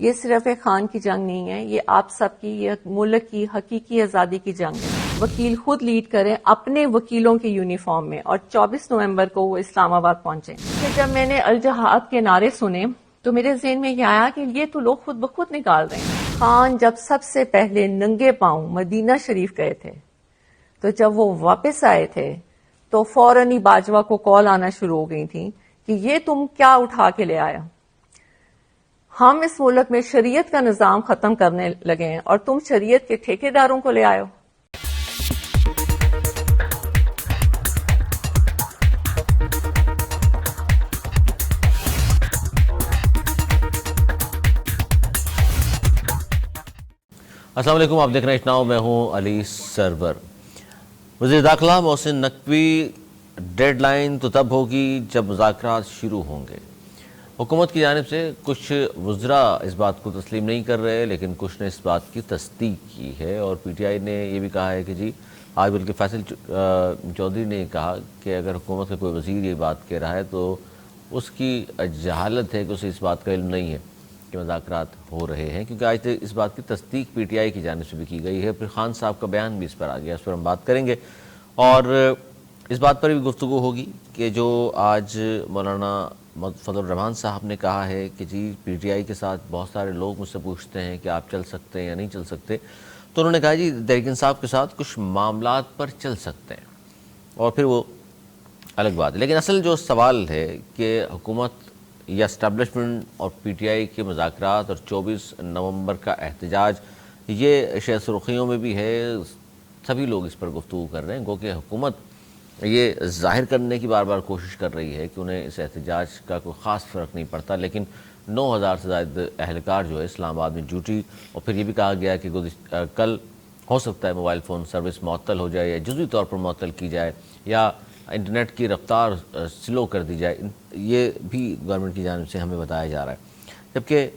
یہ صرف ایک خان کی جنگ نہیں ہے، یہ آپ سب کی، یہ ملک کی حقیقی آزادی کی جنگ ہے۔ وکیل خود لیڈ کریں اپنے وکیلوں کے یونیفارم میں، اور 24 نومبر کو وہ اسلام آباد پہنچیں۔ پھر جب میں نے الجہاد کے نعرے سنے تو میرے ذہن میں یہ آیا کہ یہ تو لوگ خود بخود نکال رہے ہیں۔ خان جب سب سے پہلے ننگے پاؤں مدینہ شریف گئے تھے، تو جب وہ واپس آئے تھے تو فوراً ہی باجوہ کو کال آنا شروع ہو گئی تھی کہ یہ تم کیا اٹھا کے لے آیا، ہم اس ملک میں شریعت کا نظام ختم کرنے لگے ہیں اور تم شریعت کے ٹھیکیداروں کو لے آئے ہو۔ السلام علیکم، آپ دیکھ رہے ہیں اٹناؤ، میں ہوں علی سرور۔ وزیر داخلہ محسن نقوی، ڈیڈ لائن تو تب ہوگی جب مذاکرات شروع ہوں گے۔ حکومت کی جانب سے کچھ وزراء اس بات کو تسلیم نہیں کر رہے، لیکن کچھ نے اس بات کی تصدیق کی ہے، اور پی ٹی آئی نے یہ بھی کہا ہے کہ جی آج بلکہ فیصل چودھری نے کہا کہ اگر حکومت کا کوئی وزیر یہ بات کہہ رہا ہے تو اس کی جہالت ہے کہ اسے اس بات کا علم نہیں ہے کہ مذاکرات ہو رہے ہیں، کیونکہ آج اس بات کی تصدیق پی ٹی آئی کی جانب سے بھی کی گئی ہے۔ پھر خان صاحب کا بیان بھی اس پر آ گیا، اس پر ہم بات کریں گے، اور اس بات پر بھی گفتگو ہوگی کہ جو آج مولانا فضل الرحمان صاحب نے کہا ہے کہ جی پی ٹی آئی کے ساتھ بہت سارے لوگ مجھ سے پوچھتے ہیں کہ آپ چل سکتے ہیں یا نہیں چل سکتے، تو انہوں نے کہا جی تحریک انصاف کے ساتھ کچھ معاملات پر چل سکتے ہیں، اور پھر وہ الگ بات ہے۔ لیکن اصل جو سوال ہے کہ حکومت یا اسٹیبلشمنٹ اور پی ٹی آئی کے مذاکرات اور 24 نومبر کا احتجاج، یہ شہ سرخیوں میں بھی ہے، سبھی لوگ اس پر گفتگو کر رہے ہیں، گو کہ حکومت یہ ظاہر کرنے کی بار بار کوشش کر رہی ہے کہ انہیں اس احتجاج کا کوئی خاص فرق نہیں پڑتا، لیکن 9000 سے زائد اہلکار جو ہے اسلام آباد میں ڈیوٹی، اور پھر یہ بھی کہا گیا کہ کل ہو سکتا ہے موبائل فون سروس معطل ہو جائے یا جزوی طور پر معطل کی جائے یا انٹرنیٹ کی رفتار سلو کر دی جائے، یہ بھی گورنمنٹ کی جانب سے ہمیں بتایا جا رہا ہے۔ جبکہ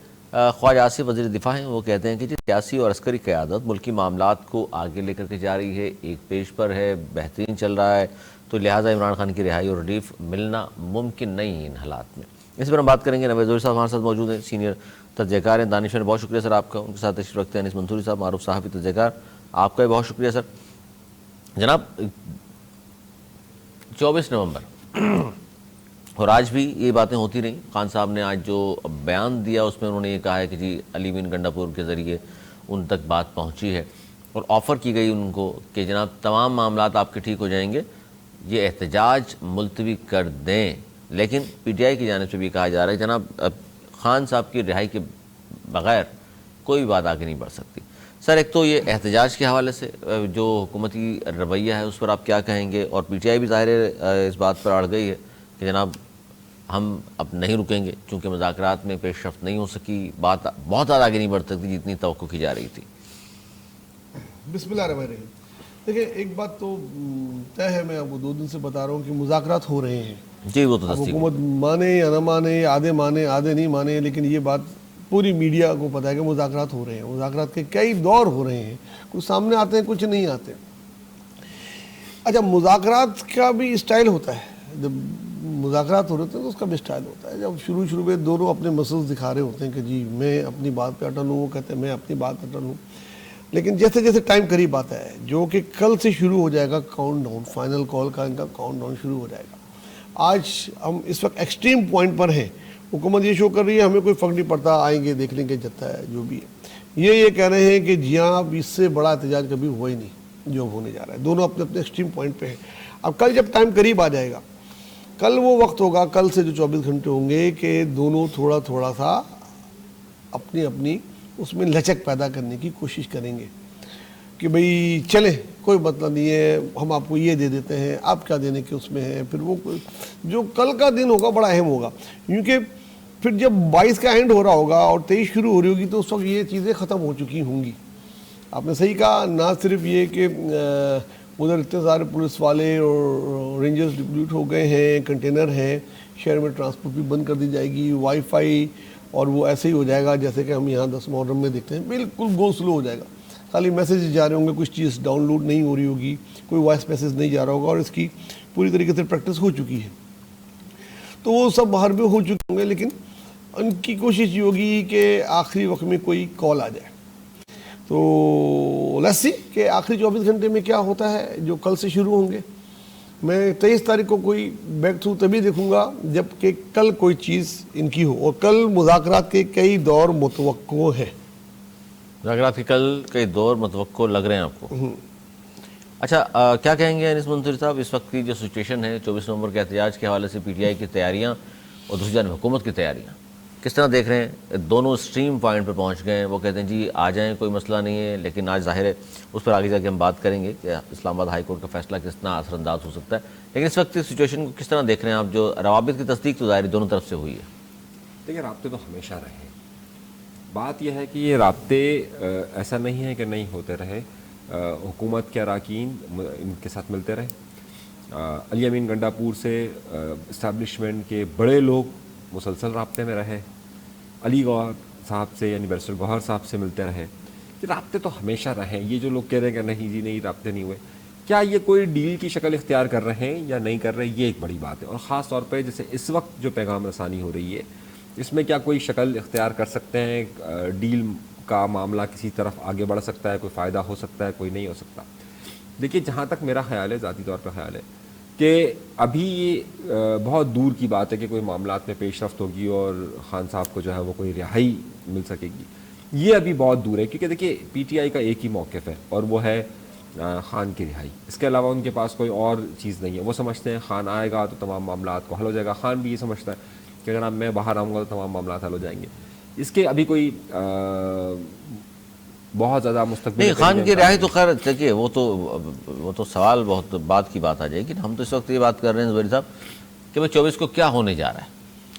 خواجہ آصف وزیر دفاع ہیں، وہ کہتے ہیں کہ سیاسی اور عسکری قیادت ملکی معاملات کو آگے لے کر کے جا رہی ہے، ایک پیج پر ہے، بہترین چل رہا ہے، تو لہٰذا عمران خان کی رہائی اور ریلیف ملنا ممکن نہیں ہے ان حالات میں۔ اس پر ہم بات کریں گے۔ نوید زوہری صاحب ہمارے ساتھ موجود ہیں، سینئر تجزیہ کار ہیں۔ دانش بہت شکریہ سر آپ کا، ان کے ساتھ تشریف رکھتے ہیں انیس منصوری صاحب، معروف صحافی تجزیہ کار، آپ کا بھی بہت شکریہ سر۔ جناب 24 نومبر اور آج بھی یہ باتیں ہوتی رہیں، خان صاحب نے آج جو بیان دیا اس میں انہوں نے یہ کہا ہے کہ جی علی بن گنڈاپور کے ذریعے ان تک بات پہنچی ہے اور آفر کی گئی ان کو کہ جناب تمام معاملات آپ کے ٹھیک ہو جائیں گے، یہ احتجاج ملتوی کر دیں۔ لیکن پی ٹی آئی کی جانب سے بھی کہا جا رہا ہے جناب خان صاحب کی رہائی کے بغیر کوئی بھی بات آگے نہیں بڑھ سکتی۔ سر ایک تو یہ احتجاج کے حوالے سے جو حکومتی رویہ ہے اس پر آپ کیا کہیں گے، اور پی ٹی آئی بھی ظاہر ہے اس بات پر اڑ گئی ہے کہ جناب ہم اب نہیں رکیں گے چونکہ مذاکرات میں پیش رفت نہیں ہو سکی، بات بہت زیادہ آگے نہیں بڑھ سکتی جتنی توقع کی جا رہی تھی۔ بسم اللہ الرحمن الرحیم۔ دیکھیں ایک بات تو طے ہے، میں آپ کو 2 دن سے بتا رہا ہوں کہ مذاکرات ہو رہے ہیں جی وہ تو تصدیق حکومت مانے یا نہ مانے، آدھے مانے آدھے نہیں مانے، لیکن یہ بات پوری میڈیا کو پتہ ہے کہ مذاکرات ہو رہے ہیں، مذاکرات کے کئی دور ہو رہے ہیں، کچھ سامنے آتے ہیں کچھ نہیں آتے۔ اچھا مذاکرات کا بھی اسٹائل ہوتا ہے، جب مذاکرات ہو رہے ہیں تو اس کا بھی اسٹائل ہوتا ہے۔ جب شروع میں دونوں اپنے مسلز دکھا رہے ہوتے ہیں کہ جی میں اپنی بات پہ اٹل ہوں، وہ کہتے ہیں میں اپنی بات اٹل ہوں، لیکن جیسے جیسے ٹائم قریب آتا ہے جو کہ کل سے شروع ہو جائے گا کاؤنٹ ڈاؤن، فائنل کال کا ان کا کاؤنٹ ڈاؤن شروع ہو جائے گا۔ آج ہم اس وقت ایکسٹریم پوائنٹ پر ہیں، حکومت یہ شو کر رہی ہے ہمیں کوئی فرق نہیں پڑتا، آئیں گے دیکھ لیں گے جتا ہے جو بھی ہے، یہ کہہ رہے ہیں کہ جی ہاں اب اس سے بڑا احتجاج کبھی ہوا ہی نہیں جو اب ہونے جا رہا ہے۔ دونوں اپنے اپنے ایکسٹریم پوائنٹ پہ ہیں۔ اب کل جب ٹائم قریب آ جائے گا، کل وہ وقت ہوگا، کل سے جو 24 گھنٹے ہوں گے کہ دونوں تھوڑا تھوڑا سا اپنی اس میں لچک پیدا کرنے کی کوشش کریں گے کہ بھئی چلیں کوئی مطلب نہیں ہے، ہم آپ کو یہ دے دیتے ہیں، آپ کیا دینے کے اس میں ہیں۔ پھر وہ جو کل کا دن ہوگا بڑا اہم ہوگا، کیونکہ پھر جب 22 کا اینڈ ہو رہا ہوگا اور 23 شروع ہو رہی ہوگی تو اس وقت یہ چیزیں ختم ہو چکی ہوں گی۔ آپ نے صحیح کہا، نہ صرف یہ کہ ادھر اتنے سارے پولیس والے اور رینجرز ڈپلیٹ ہو گئے ہیں، کنٹینر ہیں، شہر میں ٹرانسپورٹ بھی بند کر دی جائے گی، وائی فائی اور وہ ایسے ہی ہو جائے گا جیسے کہ ہم یہاں 10 محرم میں دیکھتے ہیں، بالکل گو سلو ہو جائے گا، خالی میسیج جا رہے ہوں گے، کچھ چیز ڈاؤن لوڈ نہیں ہو رہی ہوگی، کوئی وائس میسیج نہیں جا رہا ہوگا، اور اس کی پوری طریقے سے پریکٹس ہو چکی ہے۔ تو وہ سب باہر بھی ہو چکے ہوں گے، لیکن ان کی کوشش یہ ہوگی کہ آخری وقت میں کوئی کال آ جائے. تو لیٹس سی کہ آخری 24 گھنٹے میں کیا ہوتا ہے جو کل سے شروع ہوں گے. میں 23 تاریخ کو کوئی بیک تھرو تبھی دیکھوں گا جب کہ کل کوئی چیز ان کی ہو, اور کل مذاکرات کے کئی دور متوقع ہے. مذاکرات کے کل کئی دور متوقع لگ رہے ہیں آپ کو. اچھا, کیا کہیں گے انیس منصوری صاحب, اس وقت کی جو سچویشن ہے 24 نومبر کے احتجاج کے حوالے سے پی ٹی آئی کی تیاریاں اور دوسری جانب حکومت کی تیاریاں کس طرح دیکھ رہے ہیں؟ دونوں اسٹریم پوائنٹ پہ پہنچ گئے ہیں. وہ کہتے ہیں جی آ جائیں کوئی مسئلہ نہیں ہے, لیکن آج ظاہر ہے اس پر آگے جا کے ہم بات کریں گے کہ اسلام آباد ہائی کورٹ کا فیصلہ کس طرح اثر انداز ہو سکتا ہے. لیکن اس وقت کی سچویشن کو کس طرح دیکھ رہے ہیں آپ, جو روابط کی تصدیق تو ظاہر دونوں طرف سے ہوئی ہے؟ دیکھیے, رابطے تو ہمیشہ رہے. بات یہ ہے کہ یہ رابطے ایسا نہیں ہے کہ نہیں ہوتے رہے. حکومت کے اراکین ان کے ساتھ ملتے رہے. علی امین گنڈاپور سے اسٹیبلشمنٹ کے بڑے لوگ مسلسل رابطے میں رہے. علی گوہر صاحب سے یعنی بیرسٹر گوہر صاحب سے ملتے رہے. یہ رابطے تو ہمیشہ رہے. یہ جو لوگ کہہ رہے ہیں کہ نہیں جی نہیں رابطے نہیں ہوئے, کیا یہ کوئی ڈیل کی شکل اختیار کر رہے ہیں یا نہیں کر رہے, یہ ایک بڑی بات ہے. اور خاص طور پہ جیسے اس وقت جو پیغام رسانی ہو رہی ہے, اس میں کیا کوئی شکل اختیار کر سکتے ہیں؟ ڈیل کا معاملہ کسی طرف آگے بڑھ سکتا ہے, کوئی فائدہ ہو سکتا ہے, کوئی نہیں ہو سکتا. دیکھیے, جہاں تک میرا خیال ہے, ذاتی طور پر خیال ہے کہ ابھی یہ بہت دور کی بات ہے کہ کوئی معاملات میں پیش رفت ہوگی اور خان صاحب کو جو ہے وہ کوئی رہائی مل سکے گی. یہ ابھی بہت دور ہے, کیونکہ دیکھیے پی ٹی آئی کا ایک ہی موقف ہے اور وہ ہے خان کی رہائی. اس کے علاوہ ان کے پاس کوئی اور چیز نہیں ہے. وہ سمجھتے ہیں خان آئے گا تو تمام معاملات کو حل ہو جائے گا. خان بھی یہ سمجھتا ہے کہ اگر میں باہر آؤں گا تو تمام معاملات حل ہو جائیں گے. اس کے ابھی کوئی بہت زیادہ مستقبل نہیں. خان کی رہائی تو خیر دیکھیے وہ تو سوال بہت بعد کی بات آ جائے گی. ہم تو اس وقت یہ بات کر رہے ہیں زبیر صاحب کہ بھائی 24 کو کیا ہونے جا رہا ہے.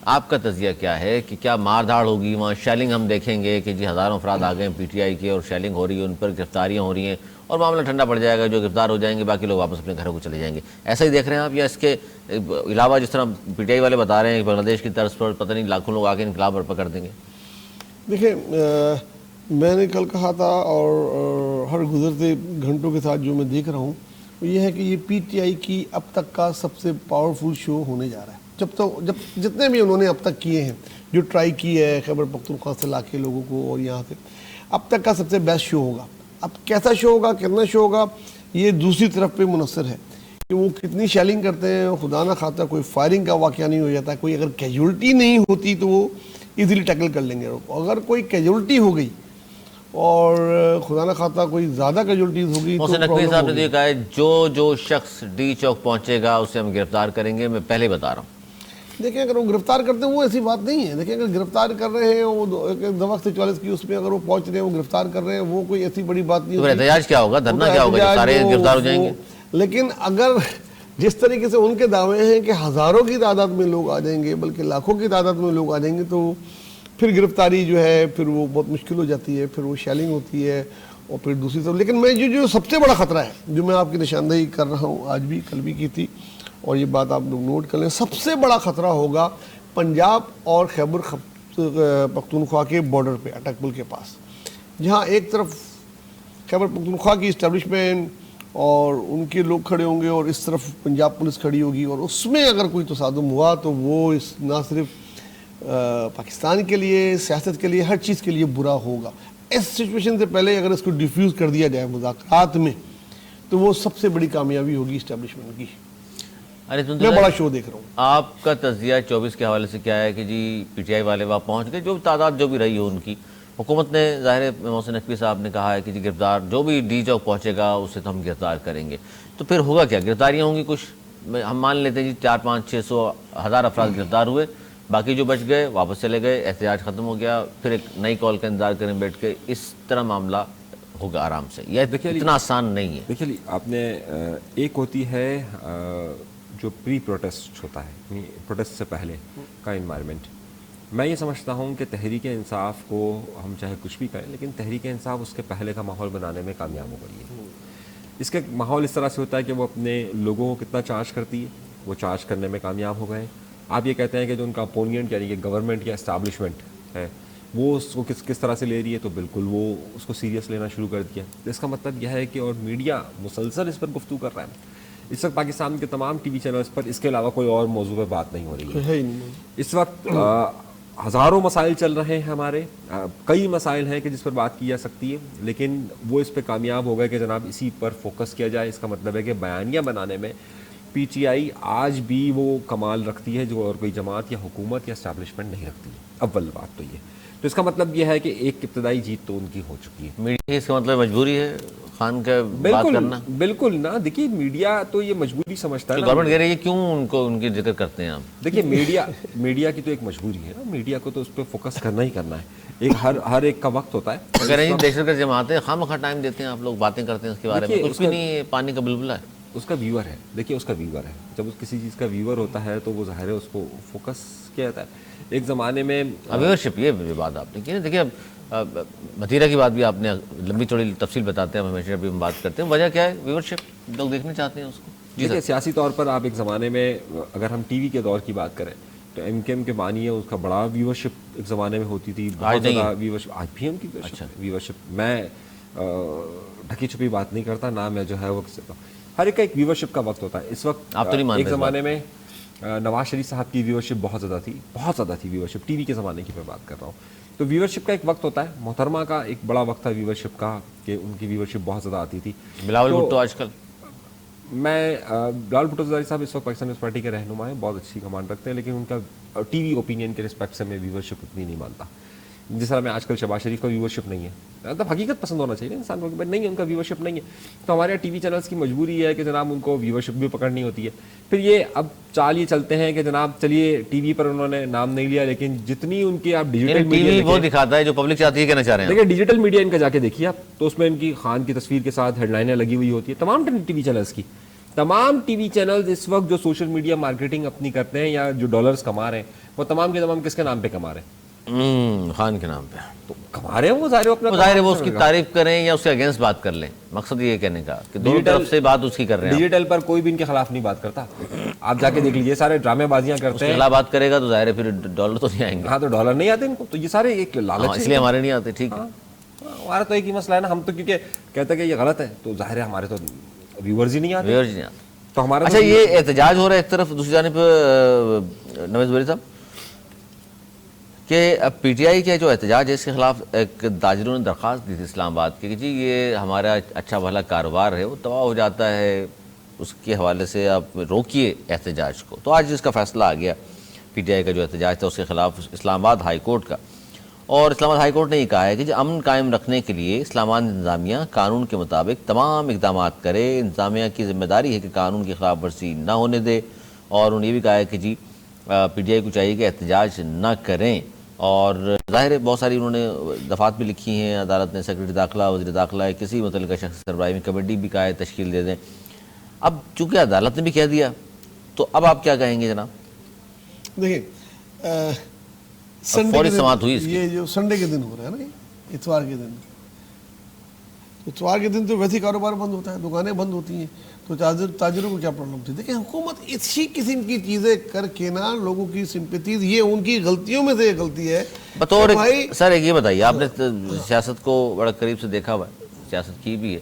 آپ کا تجزیہ کیا ہے کہ کیا مار دھاڑ ہوگی وہاں؟ شیلنگ ہم دیکھیں گے کہ جی ہزاروں افراد آ گئے ہیں پی ٹی آئی کے اور شیلنگ ہو رہی ہے, ان پر گرفتاریاں ہو رہی ہیں اور معاملہ ٹھنڈا پڑ جائے گا, جو گرفتار ہو جائیں گے باقی لوگ واپس اپنے گھروں کو چلے جائیں گے. ایسا ہی دیکھ رہے ہیں آپ, یا اس کے علاوہ جس طرح پی ٹی آئی والے بتا رہے ہیں کہ بنگلہ دیش کی طرز پر پتہ نہیں لاکھوں لوگ آ کے انقلاب برپا کر دیں گے؟ دیکھیں, میں نے کل کہا تھا اور ہر گزرتے گھنٹوں کے ساتھ جو میں دیکھ رہا ہوں وہ یہ ہے کہ یہ پی ٹی آئی کی اب تک کا سب سے پاورفل شو ہونے جا رہا ہے. جب جتنے بھی انہوں نے اب تک کیے ہیں, جو ٹرائی کی ہے خیبر پختونخوا سے لا کے لوگوں کو اور یہاں سے, اب تک کا سب سے بیسٹ شو ہوگا. اب کیسا شو ہوگا, کتنا شو ہوگا, یہ دوسری طرف پہ منحصر ہے کہ وہ کتنی شیلنگ کرتے ہیں. خدا نہ خواستہ کوئی فائرنگ کا واقعہ نہیں ہو جاتا, کوئی اگر کیجولٹی نہیں ہوتی تو وہ ایزیلی ٹیکل کر لیں گے. اگر کوئی کیجولٹی ہو گئی اور خدا نہ خواستہ کوئی زیادہ کیجولٹیز ہوگی محسن نقوی صاحب نے کہا ہے جو شخص ڈی چوک پہنچے گا اسے ہم گرفتار کریں گے. میں پہلے بتا رہا ہوں, دیکھیں اگر وہ گرفتار کرتے ہیں وہ ایسی بات نہیں ہے. دیکھیں اگر گرفتار کر رہے ہیں وہ وقت سے 44 کی اس میں اگر وہ پہنچ رہے ہیں, وہ گرفتار کر رہے ہیں, وہ کوئی ایسی بڑی بات نہیں تو احتجاج کیا ہوگا, دھرنا کیا ہوگا, سارے گرفتار ہو جائیں گے. لیکن اگر جس طریقے سے ان کے دعوے ہیں کہ ہزاروں کی تعداد میں لوگ آ جائیں گے, بلکہ لاکھوں کی تعداد میں لوگ آ جائیں گے, تو پھر گرفتاری جو ہے پھر وہ بہت مشکل ہو جاتی ہے, پھر وہ شیلنگ ہوتی ہے. اور پھر دوسری طرف لیکن میں جو سب سے بڑا خطرہ ہے جو میں آپ کی نشاندہی کر رہا ہوں, آج بھی کل بھی کی تھی, اور یہ بات آپ لوگ نوٹ کر لیں, سب سے بڑا خطرہ ہوگا پنجاب اور خیبر پختونخوا کے بارڈر پہ اٹک پل کے پاس, جہاں ایک طرف خیبر پختونخوا کی اسٹیبلشمنٹ اور ان کے لوگ کھڑے ہوں گے اور اس طرف پنجاب پولیس کھڑی ہوگی, اور اس میں اگر کوئی تصادم ہوا تو وہ نہ صرف پاکستان کے لیے, سیاست کے لیے, ہر چیز کے لیے برا ہوگا. اس سچویشن سے پہلے اگر اس کو ڈیفیوز کر دیا جائے مذاکرات میں تو وہ سب سے بڑی کامیابی ہوگی اسٹیبلشمنٹ کی. میں بڑا شو دیکھ رہا ہوں. آپ کا تجزیہ 24 کے حوالے سے کیا ہے کہ جی پی ٹی آئی والے وہاں پہنچ گئے, جو تعداد جو بھی رہی ہو ان کی, حکومت نے ظاہر محسن نقوی صاحب نے کہا ہے کہ جی گرفتار جو بھی ڈی چوک پہنچے گا اسے تو ہم گرفتار کریں گے. تو پھر ہوگا کیا, گرفتاریاں ہوں گی کچھ, ہم مان لیتے ہیں جی 400-500-600 ہزار افراد گرفتار ہوئے, باقی جو بچ گئے واپس چلے گئے, احتجاج ختم ہو گیا, پھر ایک نئی کال کا انتظار کریں بیٹھ کے. اس طرح معاملہ ہوگا آرام سے, یہ اتنا آسان نہیں ہے. دیکھیے آپ نے ایک ہوتی ہے جو پری پروٹیسٹ ہوتا ہے, پروٹیسٹ سے پہلے کا انوائرمنٹ. میں یہ سمجھتا ہوں کہ تحریک انصاف کو ہم چاہے کچھ بھی کریں, لیکن تحریک انصاف اس کے پہلے کا ماحول بنانے میں کامیاب ہو گئی ہے. اس کے ماحول اس طرح سے ہوتا ہے کہ وہ اپنے لوگوں کو کتنا چارج کرتی ہے, وہ چارج کرنے میں کامیاب ہو گئے. آپ یہ کہتے ہیں کہ جو ان کا اپونینٹ یعنی کہ گورنمنٹ یا اسٹیبلشمنٹ ہے وہ اس کو کس طرح سے لے رہی ہے, تو بالکل وہ اس کو سیریس لینا شروع کر دیا. اس کا مطلب یہ ہے کہ اور میڈیا مسلسل اس پر گفتگو کر رہا ہے. اس وقت پاکستان کے تمام ٹی وی چینلز پر اس کے علاوہ کوئی اور موضوع پہ بات نہیں ہو رہی ہے. اس وقت ہزاروں مسائل چل رہے ہیں ہمارے، کئی مسائل ہیں کہ جس پر بات کی جا سکتی ہے، لیکن وہ اس پہ کامیاب ہو گئے کہ جناب اسی پر فوکس کیا جائے۔ اس کا مطلب ہے کہ بیانیہ بنانے میں پی ٹی آئی آج بھی وہ کمال رکھتی ہے جو اور کوئی جماعت یا حکومت یا اسٹیبلشمنٹ نہیں رکھتی ہے۔ اول بات تو یہ، تو اس کا مطلب یہ ہے کہ ایک ابتدائی جیت تو ان کی ہو چکی ہے۔ میڈیا کی اس کا مطلب مجبوری ہے خان کا بات کرنا؟ بالکل نا، دیکھیے میڈیا تو یہ مجبوری سمجھتا ہے نا۔ گورنمنٹ کہہ رہی ہے کیوں ان کو ان کی ذکر کرتے ہیں آپ؟ دیکھیے میڈیا کی تو ایک مجبوری ہے نا، میڈیا کو تو اس پہ فوکس کرنا ہی کرنا ہے، ایک ہر ایک کا وقت ہوتا ہے۔ کہہ رہے ہیں دہشت گرد جماعتیں خواہ مخواہ ٹائم دیتے ہیں، آپ لوگ باتیں کرتے ہیں اس کے بارے میں، کچھ بھی نہیں ہے، پانی کا بلبلہ ہے۔ اس کا ویور ہے، دیکھیے اس کا ویور ہے، جب کسی چیز کا ویور ہوتا ہے تو وہ ظاہر ہے اس کو فوکس کیا جاتا ہے۔ ایک زمانے میں ویورشپ، یہ بات آپ نے کی نا، دیکھیے متیرہ کی بات بھی آپ نے لمبی چوڑی تفصیل بتاتے ہیں، ہمیشہ بھی ہم بات کرتے ہیں، وجہ کیا ہے؟ ویورشپ، لوگ دیکھنا چاہتے ہیں اس کو۔ دیکھیے سیاسی طور پر آپ ایک زمانے میں اگر ہم ٹی وی کے دور کی بات کریں تو ایم کے ایم کے بانی ہے، اس کا بڑا ویورشپ ایک زمانے میں ہوتی تھی، بہت زیادہ ویورشپ، آج بھی ان کی ویورشپ، میں ڈھکی چھپی بات نہیں کرتا نا، میں جو ہے وہ ہر ایک کا ایک ویورشپ کا وقت ہوتا ہے۔ اس وقت آپ تو نہیں مانتے؟ ایک زمانے میں نواز شریف صاحب کی ویورشپ بہت زیادہ تھی ویورشپ، ٹی وی کے زمانے کی میں بات کر رہا ہوں۔ تو ویورشپ کا ایک وقت ہوتا ہے، محترمہ کا ایک بڑا وقت تھا ویورشپ کا کہ ان کی ویورشپ بہت زیادہ آتی تھی۔ بلاول بھٹو آج کل، میں بلاول بھٹو زرداری صاحب اس وقت پاکستان نیوز پارٹی کے رہنما ہیں، بہت اچھی کمانڈ رکھتے ہیں، لیکن ان کا ٹی وی اوپینین کے رسپیکٹ سے میں ویورشپ اتنی نہیں مانتا، جس طرح میں آج کل شہباز شریف کا ویورشپ نہیں ہے۔ مطلب حقیقت پسند ہونا چاہیے انسان کو، نہیں ہے ان کا ویورشپ نہیں ہے، تو ہمارے ٹی وی چینلز کی مجبوری ہے کہ جناب ان کو ویورشپ بھی پکڑنی ہوتی ہے۔ پھر یہ اب چال یہ چلتے ہیں کہ جناب چلیے ٹی وی پر انہوں نے نام نہیں لیا، لیکن جتنی ان کی آپ ڈیجیٹل ٹی وی وہ دکھاتا ہے جو پبلک چاہتی ہے، کہنا چاہ رہے ہیں دیکھیں ڈیجیٹل میڈیا ان کا جا کے دیکھیے آپ، تو اس میں ان کی خان کی تصویر کے ساتھ ہیڈ لائنیں لگی ہوئی ہوتی ہے۔ تمام ٹی وی چینلز کی، تمام ٹی وی چینلز اس وقت جو سوشل میڈیا مارکیٹنگ اپنی کرتے ہیں یا جو ڈالرز کما رہے ہیں، وہ تمام کے تمام کس کے نام پہ کما رہے ہیں؟ خان کے نام پہ تو کما رہے ہیں وہ، ظاہر ہے وہ اس کی تعریف کریں یا اس کے اگینسٹ بات کر لیں، مقصد یہ کہنے کا کہ دونوں طرف سے بات اس کی کر رہے ہیں۔ ڈیجیٹل پر کوئی بھی ان کے خلاف نہیں بات کرتا، آپ جا کے دیکھ لیجیے، سارے ڈرامے بازیاں کرتے ہیں۔ خلاف بات کرے گا تو ظاہر ہے پھر ڈالر تو نہیں آئیں گے۔ ہاں تو ڈالر نہیں آتے ان کو، تو یہ سارے ایک لالچ ہے، اس لیے ہمارے نہیں آتے۔ ٹھیک ہے، ہمارا تو ایک ہی مسئلہ ہے نا، ہم تو کیونکہ کہتے ہیں کہ یہ غلط ہے تو ظاہر ہے ہمارے تو ویورز ہی نہیں آتے، تو ہمارا اچھا یہ احتجاج ہو رہا ہے ایک طرف، دوسری جانب نویز زبیری صاحب کہ اب پی ٹی آئی کے جو احتجاج ہے اس کے خلاف ایک تاجروں نے درخواست دی تھی اسلام آباد کی کہ جی یہ ہمارا اچھا بھلا کاروبار ہے وہ تباہ ہو جاتا ہے، اس کے حوالے سے آپ روکیے احتجاج کو۔ تو آج اس کا فیصلہ آ گیا، پی ٹی آئی کا جو احتجاج تھا اس کے خلاف اسلام آباد ہائی کورٹ کا، اور اسلام آباد ہائی کورٹ نے یہ کہا ہے کہ امن قائم رکھنے کے لیے اسلام آباد انتظامیہ قانون کے مطابق تمام اقدامات کرے، انتظامیہ کی ذمہ داری ہے کہ قانون کی خلاف ورزی نہ ہونے دے، اور انہوں نے یہ بھی کہا ہے کہ جی پی ٹی آئی کو چاہیے کہ احتجاج نہ کریں، اور ظاہر ہے بہت ساری انہوں نے دفعات بھی لکھی ہیں، عدالت نے سیکرٹری داخلہ، وزیر داخلہ کسی متعلقہ شخص سربراہی میں کمیٹی بھی کہا ہے تشکیل دے دیں۔ اب چونکہ عدالت نے بھی کہہ دیا تو اب آپ کیا کہیں گے جناب؟ دیکھیں فوری سماعت ہوئی اس کی، یہ جو سنڈے کے دن ہو رہا ہے نا، اتوار کے دن، اتوار کے دن تو ویسے کاروبار بند ہوتا ہے، دکانیں بند ہوتی ہیں، تو تاجروں کو کیا پرابلم تھی؟ دیکھیں حکومت اسی قسم کی چیزیں کر کے نا لوگوں کی سمپیتیز، یہ ان کی غلطیوں میں سے ایک غلطی ہے۔ بطور سر ایک یہ بتائیے، آپ نے سیاست کو بڑا قریب سے دیکھا ہوا ہے، سیاست کی بھی ہے،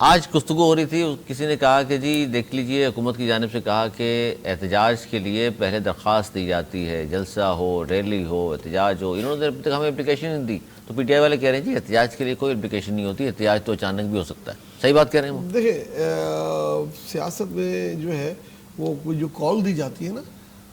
آج گفتگو ہو رہی تھی، کسی نے کہا کہ جی دیکھ لیجئے حکومت کی جانب سے کہا کہ احتجاج کے لیے پہلے درخواست دی جاتی ہے، جلسہ ہو، ریلی ہو، احتجاج ہو، انہوں نے ابھی تک ہمیں اپلیکیشن نہیں دی، تو پی ٹی آئی والے کہہ رہے ہیں جی احتجاج کے لیے کوئی اپلیکیشن نہیں ہوتی، احتجاج تو اچانک بھی ہو سکتا ہے۔ صحیح بات کہہ رہے ہیں وہ؟ دیکھیں سیاست میں جو ہے وہ جو کال دی جاتی ہے نا،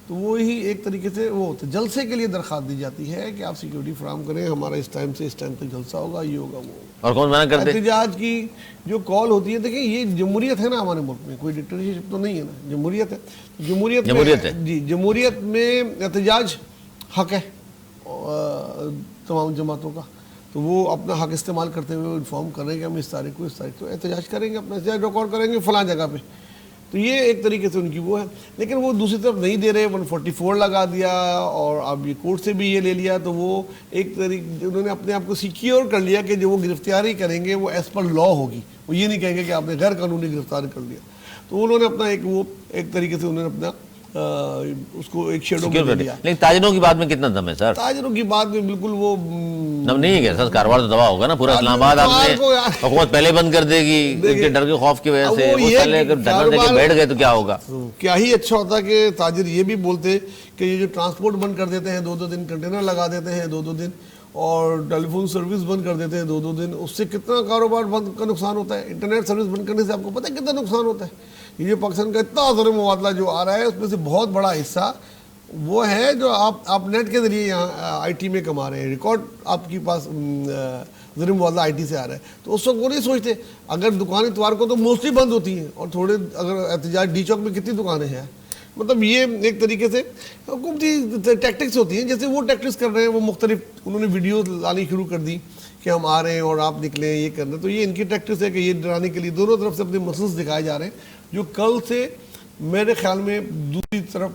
تو وہی ایک طریقے سے وہ ہوتا ہے، جلسے کے لیے درخواست دی جاتی ہے کہ آپ سیکیورٹی فراہم کریں، ہمارا اس ٹائم سے اس ٹائم تک جلسہ ہوگا، یہ ہوگا وہ ہوگا۔ اور کون منع کر دے؟ احتجاج کی جو کال ہوتی ہے، دیکھیں یہ جمہوریت ہے نا ہمارے ملک میں، کوئی ڈکٹیٹرشپ تو نہیں ہے نا، جمہوریت ہے، جمہوریت ہے جی، جمہوریت میں احتجاج حق ہے تمام جماعتوں کا، تو وہ اپنا حق استعمال کرتے ہوئے انفارم کر رہے ہیں کہ ہم اس تاریخ کو احتجاج کریں گے، اپنا احتجاج ریکارڈ کریں گے فلاں جگہ پہ، تو یہ ایک طریقے سے ان کی وہ ہے۔ لیکن وہ دوسری طرف نہیں دے رہے، 144 لگا دیا، اور اب یہ کورٹ سے بھی یہ لے لیا، تو وہ ایک طریقے انہوں نے اپنے آپ کو سیکیور کر لیا کہ جو وہ گرفتاری کریں گے وہ ایز پر لا ہوگی، وہ یہ نہیں کہیں گے کہ آپ نے غیر قانونی گرفتار کر لیا، تو انہوں نے اپنا ایک طریقے سے انہوں نے اپنا اس کو ایک شیڈو میں لے لیا. لیکن تاجروں کی بات میں کتنا دم ہے سر؟ تاجروں کی بات میں بالکل وہ دم نہیں ہے کیا سر؟ کاروبار تو تباہ ہوگا نا پورا اسلام آباد. آپ نے حکومت پہلے بند کر دے گی ان کے ڈر کے خوف کی وجہ سے. وہ پہلے اگر ڈرنا دے کے بیٹھ گئے تو کیا ہوگا؟ کیا ہی اچھا ہوتا کہ تاجر یہ بھی بولتے کہ یہ جو ٹرانسپورٹ بند کر دیتے ہیں 2-2 دن, کنٹینر لگا دیتے ہیں 2-2 دن, اور ٹیلی فون سروس بند کر دیتے ہیں 2-2 دن, اس سے کتنا کاروبار بند کا نقصان ہوتا ہے. انٹرنیٹ سروس بند کرنے سے آپ کو پتہ ہے کتنا نقصان ہوتا ہے. یہ پاکستان کا اتنا زر مبادلہ جو آ رہا ہے اس میں سے بہت بڑا حصہ وہ ہے جو آپ نیٹ کے ذریعے یہاں آئی ٹی میں کما رہے ہیں. ریکارڈ آپ کے پاس زر مبادلہ آئی ٹی سے آ رہا ہے. تو اس وقت وہ نہیں سوچتے. اگر دکانیں اتوار کو تو موسٹلی بند ہوتی ہیں, اور تھوڑے اگر احتجاج ڈی چوک میں کتنی دکانیں ہیں. مطلب یہ ایک طریقے سے حکومتی ٹیکٹکس ہوتی ہیں. جیسے وہ ٹیکٹکس کر رہے ہیں, وہ مختلف انہوں نے ویڈیو لانی شروع کر دی کہ ہم آ رہے ہیں اور آپ نکلیں یہ کرنا. تو یہ ان کی ٹیکٹکس ہے کہ یہ ڈرانے کے لیے دونوں طرف سے اپنے مسلس دکھائے جا رہے ہیں, جو کل سے میرے خیال میں دوسری طرف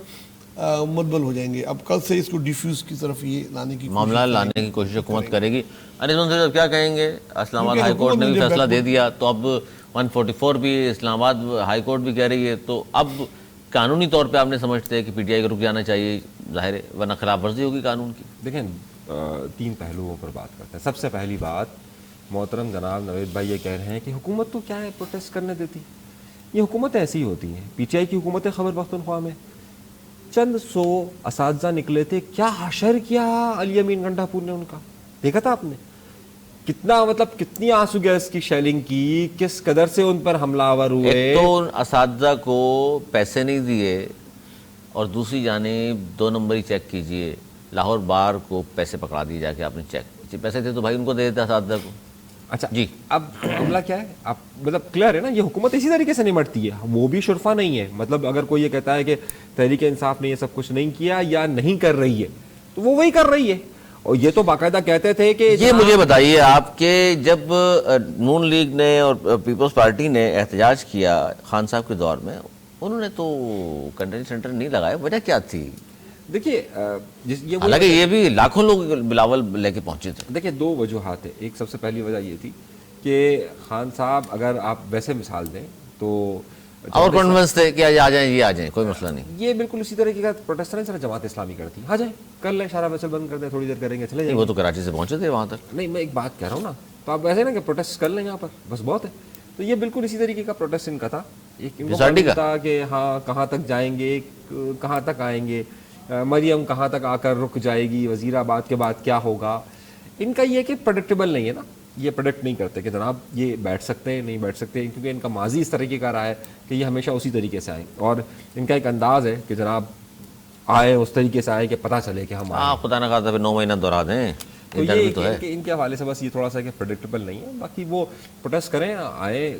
مدبل ہو جائیں گے. اب کل سے اس کو ڈیفیوز کی طرف یہ لانے کی معاملہ لانے کی کوشش حکومت کرے گی. انیس منصور صاحب کیا کہیں گے؟ اسلام آباد ہائی کورٹ نے بھی فیصلہ دے دیا, تو اب 144 بھی اسلام آباد ہائی کورٹ بھی کہہ رہی ہے. تو اب قانونی طور پہ آپ نے سمجھتے ہیں کہ پی ٹی آئی کو رک جانا چاہیے, ظاہر ہے ورنہ خلاف ورزی ہوگی قانون کی. دیکھیں 3 پہلوؤں پر بات کرتے ہیں. سب سے پہلی بات, محترم جناب نوید بھائی یہ کہہ رہے ہیں کہ حکومت تو کیا ہے پروٹیسٹ کرنے دیتی. یہ حکومتیں ایسی ہوتی ہیں. پی ٹی آئی کی حکومتیں خبر پختونخوا میں چند 100 اساتذہ نکلے تھے, کیا حشر کیا علی امین گنڈا پور نے ان کا, دیکھا تھا آپ نے کتنا, مطلب کتنی آنسو گیس کی شیلنگ کی, کس قدر سے ان پر حملہ آور ہوئے. ایک تو ان اساتذہ کو پیسے نہیں دیے, اور دوسری جانب 2 نمبری چیک کیجئے, لاہور بار کو پیسے پکڑا دیے جا کے آپ نے چیک. پیسے تھے تو بھائی ان کو دے دیتے اساتذہ کو. اچھا جی, اب معاملہ کیا ہے, آپ مطلب کلیئر ہے نا, یہ حکومت اسی طریقے سے نمٹتی ہے. وہ بھی شرفا نہیں ہے. مطلب اگر کوئی یہ کہتا ہے کہ تحریک انصاف نے یہ سب کچھ نہیں کیا یا نہیں کر رہی ہے, تو وہ وہی کر رہی ہے. اور یہ تو باقاعدہ کہتے تھے کہ یہ مجھے بتائیے آپ کہ جب نون لیگ نے اور پیپلز پارٹی نے احتجاج کیا خان صاحب کے دور میں, انہوں نے تو کنٹینر سینٹر نہیں لگایا. وجہ کیا تھی؟ دیکھیے حالانکہ یہ بھی لاکھوں لوگ بلاول لے کے پہنچے تھے. دیکھیے 2 وجوہات ہیں. ایک سب سے پہلی وجہ یہ تھی کہ خان صاحب, اگر آپ ویسے مثال دیں تو اور کانفیڈنس تھے کہ آ جائیں, یہ آ جائیں, کوئی مسئلہ نہیں. یہ بالکل اسی طرح کا پروٹیسٹ ہے. جماعت اسلامی کرتی ہے, آ جائیں کر لیں, شارع فیصل بند کر دیں, تھوڑی دیر کریں گے, چلے جائیں. وہ تو کراچی سے پہنچے تھے وہاں تک. نہیں, میں ایک بات کہہ رہا ہوں نا, تو آپ ویسے نا کہ پروٹیسٹ کر لیں یہاں پر, بس بہت ہے. تو یہ بالکل اسی طریقے کا پروٹیسٹ ان کا تھا. تھا کہ ہاں کہاں تک جائیں گے, کہاں تک آئیں گے, مریم کہاں تک آ کر رک جائے گی, وزیر آباد کے بعد کیا ہوگا. ان کا یہ کہ پریڈکٹیبل نہیں ہے نا, یہ پریڈکٹ نہیں کرتے کہ جناب یہ بیٹھ سکتے ہیں نہیں بیٹھ سکتے, کیونکہ ان کا ماضی اس طریقے کا رہا ہے کہ یہ ہمیشہ اسی طریقے سے آئیں. اور ان کا ایک انداز ہے کہ جناب آئے اس طریقے سے آئے کہ پتہ چلے کہ ہم آئے. خدا نہ خواستہ 9 مہینہ دورا دیں. تو یہ ان کے حوالے سے بس یہ تھوڑا سا کہ پریڈکٹیبل نہیں ہے. باقی وہ پروٹیسٹ کریں, آئے,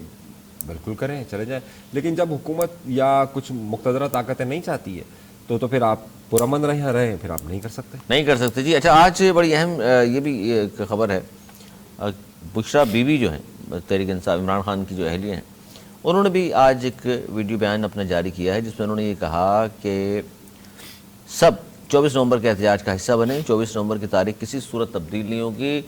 بالکل کریں, چلے جائیں. لیکن جب حکومت یا کچھ مقتدرہ طاقتیں نہیں چاہتی ہے تو پھر آپ پرامن رہیں, پھر آپ نہیں کر سکتے. جی اچھا, آج بڑی اہم یہ بھی ایک خبر ہے. بشرا بیوی جو ہیں تحریک انصاف عمران خان کی جو اہلیہ ہیں, انہوں نے بھی آج ایک ویڈیو بیان اپنا جاری کیا ہے, جس میں انہوں نے یہ کہا کہ سب 24 نومبر کے احتجاج کا حصہ بنے. 24 نومبر کی تاریخ کسی صورت تبدیل نہیں ہوگی.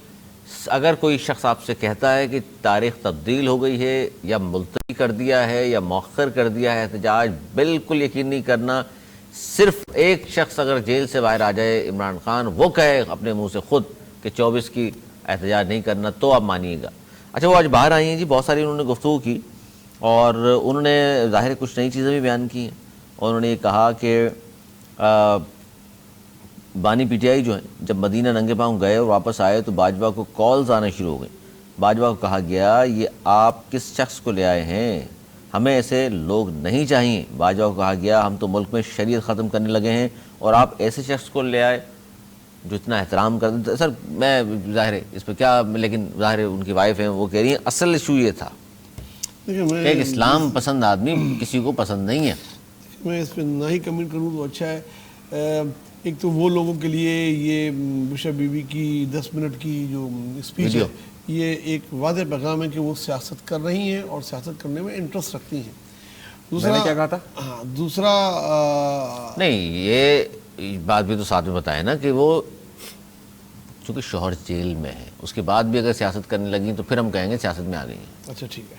اگر کوئی شخص آپ سے کہتا ہے کہ تاریخ تبدیل ہو گئی ہے یا ملتوی کر دیا ہے یا مؤخر کر دیا ہے احتجاج, بالکل یقین نہیں کرنا. صرف ایک شخص اگر جیل سے باہر آ جائے, عمران خان, وہ کہے اپنے منہ سے خود کہ 24 کی احتجاج نہیں کرنا, تو آپ مانیے گا. اچھا, وہ آج باہر آئی ہیں جی, بہت ساری انہوں نے گفتگو کی, اور انہوں نے ظاہر کچھ نئی چیزیں بھی بیان کی ہیں. اور انہوں نے یہ کہا کہ بانی پی ٹی آئی جو ہیں جب مدینہ ننگے پاؤں گئے اور واپس آئے تو باجوہ کو کالز آنا شروع ہو گئیں. باجوہ کو کہا گیا یہ آپ کس شخص کو لے آئے ہیں, ہمیں ایسے لوگ نہیں چاہیے. باجوہ کو کہا گیا ہم تو ملک میں شریعت ختم کرنے لگے ہیں اور آپ ایسے شخص کو لے آئے جو اتنا احترام کرتے. سر میں ظاہر ہے اس پہ کیا, لیکن ظاہر ہے ان کی وائف ہیں, وہ کہہ رہی ہیں اصل ایشو یہ تھا کہ ایک اسلام پسند آدمی کسی کو پسند نہیں ہے. میں اس پہ نہ ہی کمنٹ کروں تو اچھا ہے. ایک تو وہ لوگوں کے لیے یہ بشرا بیوی کی 10 منٹ کی جو اسپیچ ہے, یہ ایک واضح پیغام ہے کہ وہ سیاست کر رہی ہیں اور سیاست کرنے میں انٹرسٹ رکھتی ہیں. دوسرا کیا کہا تھا, ہاں دوسرا نہیں, یہ بات بھی تو ساتھ میں بتائے نا کہ وہ چونکہ شوہر جیل میں ہے, اس کے بعد بھی اگر سیاست کرنے لگیں تو پھر ہم کہیں گے سیاست میں آ گئی ہیں. اچھا ٹھیک ہے,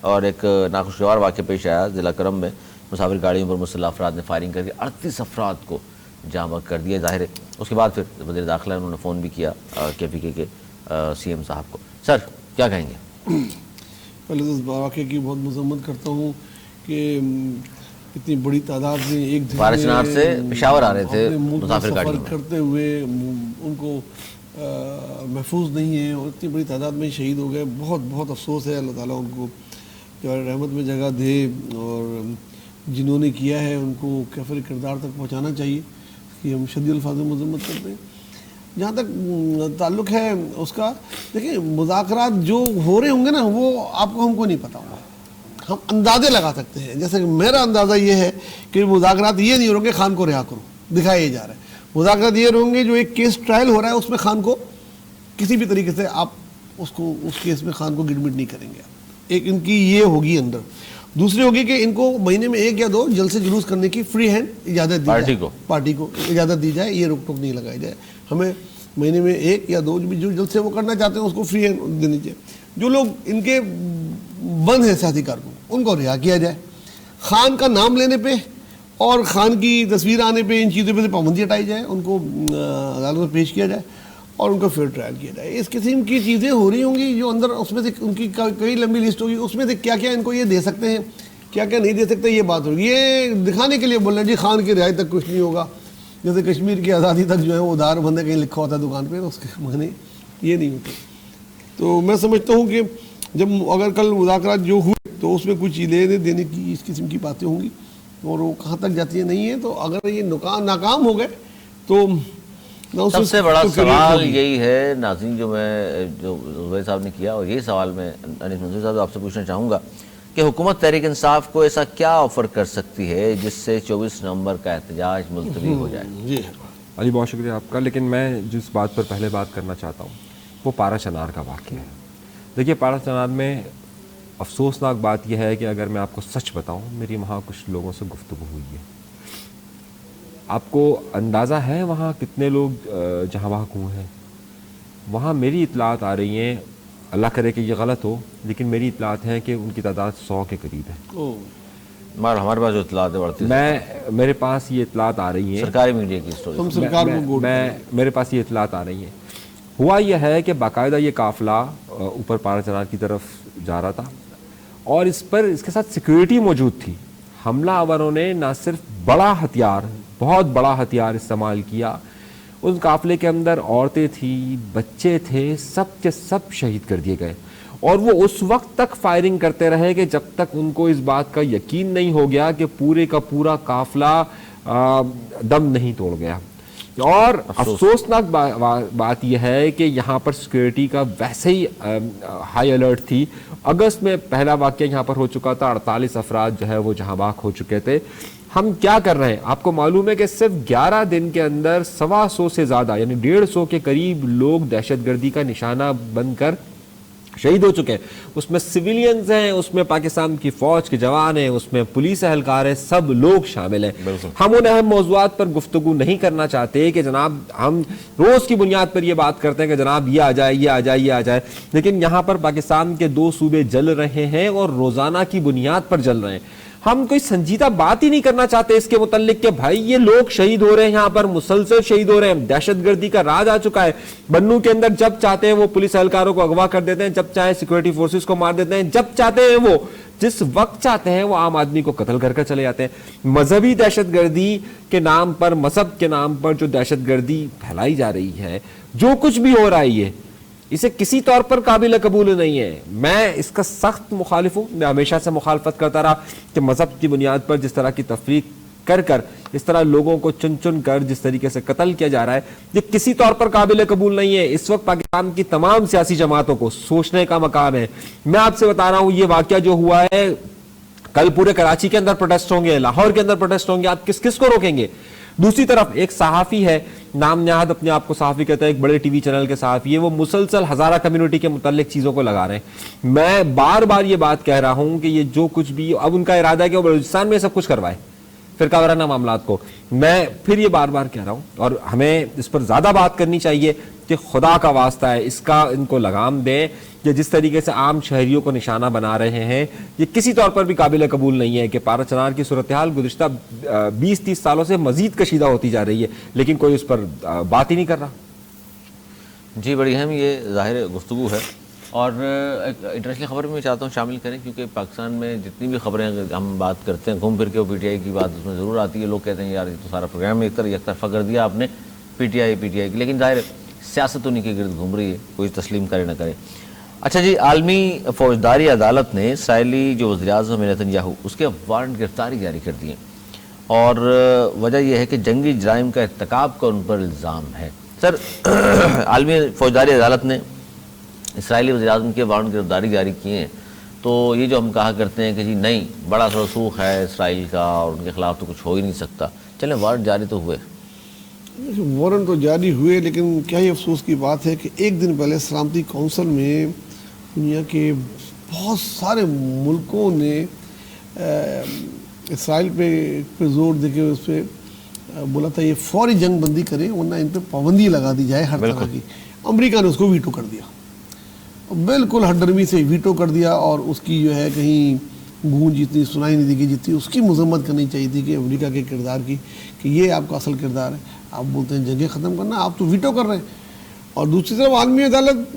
اور ایک ناخوشگوار واقعہ پیش آیا ضلع کرم میں، مسافر گاڑیوں پر مسلح افراد نے فائرنگ کر کے 38 افراد کو جاں بحق کر دیا. ظاہر ہے اس کے بعد پھر وزیر داخلہ انہوں نے فون بھی کیا KPK کے CM صاحب کو. سر کیا کہیں گے؟ پہلے تو اس واقعے کی بہت مذمت کرتا ہوں کہ اتنی بڑی تعداد میں ایک وارچنار سے پشاور آ رہے تھے مسافر گاڑی سفر کرتے ہوئے ان کو محفوظ نہیں ہے اور اتنی بڑی تعداد میں شہید ہو گئے. بہت بہت افسوس ہے. اللہ تعالیٰ ان کو جو رحمت میں جگہ دے اور جنہوں نے کیا ہے ان کو کافر کردار تک پہنچانا چاہیے کہ ہم شدید الفاظ میں مذمت کرتے ہیں. جہاں تک تعلق ہے اس کا، دیکھیں مذاکرات جو ہو رہے ہوں گے نا وہ ہم کو نہیں پتہ ہوگا. ہم اندازے لگا سکتے ہیں. جیسے کہ میرا اندازہ یہ ہے کہ مذاکرات یہ نہیں ہوں گے خان کو رہا کرو دکھایا جا رہا ہے. مذاکرات یہ ہوں گے جو ایک کیس ٹرائل ہو رہا ہے اس میں خان کو کسی بھی طریقے سے آپ اس کیس میں خان کو گڈمٹ نہیں کریں گے. ایک ان کی یہ ہوگی اندر. دوسری ہوگی کہ ان کو مہینے میں 1 یا 2 جلسے جلوس کرنے کی فری ہینڈ اجازت دی جائے، پارٹی کو اجازت دی جائے، یہ روک ٹوک نہیں لگائی جائے. ہمیں مہینے میں 1 یا 2 جو جلسے وہ کرنا چاہتے ہیں اس کو فری ہینڈ دینی چاہیے. جو لوگ ان کے بند ہیں سیاسی کارکن ان کو رہا کیا جائے. خان کا نام لینے پہ اور خان کی تصویر آنے پہ ان چیزوں پہ سے پابندی ہٹائی جائے، ان کو عدالت میں پیش کیا جائے اور ان کو فیئر ٹرائل کیا جائے. اس قسم کی چیزیں ہو رہی ہوں گی جو اندر اس میں سے ان کی کئی لمبی لسٹ ہوگی. اس میں سے کیا کیا ان کو یہ دے سکتے ہیں کیا کیا نہیں دے سکتے یہ بات ہوگی. یہ دکھانے کے لیے بول رہے ہیں جی خان کی رہائی تک کچھ نہیں ہوگا. جیسے کشمیر کی آزادی تک جو ہے وہ ادھار بندے کہیں لکھا ہوتا ہے دکان پہ، اس کے معنی یہ نہیں ہوتے. تو میں سمجھتا ہوں کہ جب اگر کل مذاکرات جو ہوئے تو اس میں کچھ لینے دینے کی اس قسم کی باتیں ہوں گی اور وہ کہاں تک جاتی ہیں نہیں ہے. تو اگر یہ ناکام ہو گئے تو سب سے بڑا سوال یہی ہے ناظرین جو زبیر صاحب نے کیا، اور یہی سوال میں انیس منصور صاحب آپ سے پوچھنا چاہوں گا کہ حکومت تحریک انصاف کو ایسا کیا آفر کر سکتی ہے جس سے 24 نومبر کا احتجاج ملتوی ہو جائے؟ جی علی بہت شکریہ آپ کا. لیکن میں جس بات پر پہلے بات کرنا چاہتا ہوں وہ پارا چنار کا واقعہ ہے. دیکھیے پارا چنار میں افسوسناک بات یہ ہے کہ اگر میں آپ کو سچ بتاؤں میری وہاں کچھ لوگوں سے گفتگو ہوئی ہے. آپ کو اندازہ ہے وہاں کتنے لوگ جہاں بحق ہوئے ہیں؟ وہاں میری اطلاعات آ رہی ہیں، اللہ کرے کہ یہ غلط ہو لیکن میری اطلاعات ہیں کہ ان کی تعداد 100 کے قریب ہے. ہمارے پاس جو اطلاعات بڑھتی میرے پاس یہ اطلاعات آ رہی ہیں، سرکاری میڈیا کی اسٹوری میرے پاس یہ اطلاعات آ رہی ہیں. ہوا یہ ہے کہ باقاعدہ یہ قافلہ اوپر پارا چنار کی طرف جا رہا تھا اور اس کے ساتھ سیکیورٹی موجود تھی. حملہ آوروں نے نہ صرف بہت بڑا ہتھیار استعمال کیا، اس قافلے کے اندر عورتیں تھیں، بچے تھے، سب کے سب شہید کر دیے گئے. اور وہ اس وقت تک فائرنگ کرتے رہے کہ جب تک ان کو اس بات کا یقین نہیں ہو گیا کہ پورے کا پورا قافلہ دم نہیں توڑ گیا. اور افسوسناک بات یہ ہے کہ یہاں پر سیکیورٹی کا ویسے ہی ہائی الرٹ تھی. اگست میں پہلا واقعہ یہاں پر ہو چکا تھا، 48 افراد جو ہے وہ جہاں بحق ہو چکے تھے. ہم کیا کر رہے ہیں؟ آپ کو معلوم ہے کہ صرف 11 دن کے اندر 125 سے زیادہ یعنی 150 کے قریب لوگ دہشت گردی کا نشانہ بن کر شہید ہو چکے ہیں. اس میں سویلینز ہیں، اس میں پاکستان کی فوج کے جوان ہیں، اس میں پولیس اہلکار ہیں، سب لوگ شامل ہیں. ہم ان اہم موضوعات پر گفتگو نہیں کرنا چاہتے کہ جناب ہم روز کی بنیاد پر یہ بات کرتے ہیں کہ جناب یہ آ جائے یہ آ جائے یہ آ جائے، لیکن یہاں پر پاکستان کے 2 صوبے جل رہے ہیں اور روزانہ کی بنیاد پر جل رہے ہیں. ہم کوئی سنجیدہ بات ہی نہیں کرنا چاہتے اس کے متعلق کہ بھائی یہ لوگ شہید ہو رہے ہیں، یہاں پر مسلسل شہید ہو رہے ہیں. دہشت گردی کا راج آ چکا ہے. بنو کے اندر جب چاہتے ہیں وہ پولیس اہلکاروں کو اغوا کر دیتے ہیں، جب چاہے سیکورٹی فورسز کو مار دیتے ہیں، جب چاہتے ہیں وہ جس وقت چاہتے ہیں وہ عام آدمی کو قتل کر چلے جاتے ہیں. مذہبی دہشت گردی کے نام پر، مذہب کے نام پر جو دہشت گردی پھیلائی جا رہی ہے، جو کچھ بھی ہو رہا ہے اسے کسی طور پر قابل قبول نہیں ہے. میں اس کا سخت مخالف ہوں. میں ہمیشہ سے مخالفت کرتا رہا کہ مذہب کی بنیاد پر جس طرح کی تفریق کر اس طرح لوگوں کو چن کر جس طریقے سے قتل کیا جا رہا ہے یہ کسی طور پر قابل قبول نہیں ہے. اس وقت پاکستان کی تمام سیاسی جماعتوں کو سوچنے کا مقام ہے. میں آپ سے بتا رہا ہوں یہ واقعہ جو ہوا ہے، کل پورے کراچی کے اندر پروٹیسٹ ہوں گے، لاہور کے اندر پروٹیسٹ ہوں گے، آپ کس کو روکیں گے؟ دوسری طرف ایک صحافی ہے، نام نہاد اپنے آپ کو صحافی کہتا ہے، ایک بڑے ٹی وی چینل کے صحافی ہے، وہ مسلسل ہزارہ کمیونٹی کے متعلق چیزوں کو لگا رہے ہیں. میں بار بار یہ بات کہہ رہا ہوں کہ یہ جو کچھ بھی اب ان کا ارادہ ہے کہ وہ بلوچستان میں سب کچھ کروائے فرقہ وارانہ معاملات کو. میں پھر یہ بار بار کہہ رہا ہوں اور ہمیں اس پر زیادہ بات کرنی چاہیے کہ خدا کا واسطہ ہے اس کا ان کو لگام دیں. کہ جس طریقے سے عام شہریوں کو نشانہ بنا رہے ہیں یہ کسی طور پر بھی قابل قبول نہیں ہے کہ پارا چنار کی صورتحال گزشتہ 20-30 سالوں سے مزید کشیدہ ہوتی جا رہی ہے لیکن کوئی اس پر بات ہی نہیں کر رہا. جی بڑی اہم یہ ظاہر گفتگو ہے. اور ایک انٹرنیشنل خبر بھی میں چاہتا ہوں شامل کریں کیونکہ پاکستان میں جتنی بھی خبریں ہم بات کرتے ہیں گھوم پھر کے وہ پی ٹی آئی کی بات اس میں ضرور آتی ہے. لوگ کہتے ہیں یار یہ تو سارا پروگرام ایک طرفہ کر دیا آپ نے پی ٹی آئی کی, لیکن ظاہر سیاست انہیں کے گرد گھوم رہی ہے, کوئی تسلیم کرے نہ کرے. اچھا جی, عالمی فوجداری عدالت نے اسرائیلی جو وزیر اعظم نیتن یاہو اس کے وارنٹ گرفتاری جاری کر دیے اور وجہ یہ ہے کہ جنگی جرائم کا ارتکاب کا ان پر الزام ہے. سر, عالمی فوجداری عدالت نے اسرائیلی وزیر اعظم کے وارنٹ گرفتاری جاری کیے ہیں تو یہ جو ہم کہا کرتے ہیں کہ جی نہیں بڑا رسوخ ہے اسرائیل کا اور ان کے خلاف تو کچھ ہو ہی نہیں سکتا, چلیں وارنٹ جاری تو ہوئے. وارنٹ تو جاری ہوئے لیکن کیا ہی افسوس کی بات ہے کہ ایک دن پہلے سلامتی کونسل میں دنیا کے بہت سارے ملکوں نے اسرائیل پہ زور دے کے اس پہ بولا تھا یہ فوری جنگ بندی کریں ورنہ ان پہ پابندی لگا دی جائے ہر طرح کی. امریکہ نے اس کو ویٹو کر دیا, بالکل ہڈرمی سے ویٹو کر دیا اور اس کی جو ہے کہیں گونج جتنی سنائی نہیں دی گئی جتنی اس کی مذمت کرنی چاہیے تھی کہ امریکہ کے کردار کی کہ یہ آپ کا اصل کردار ہے. آپ بولتے ہیں جنگیں ختم کرنا, آپ تو ویٹو کر رہے ہیں. اور دوسری طرف عالمی عدالت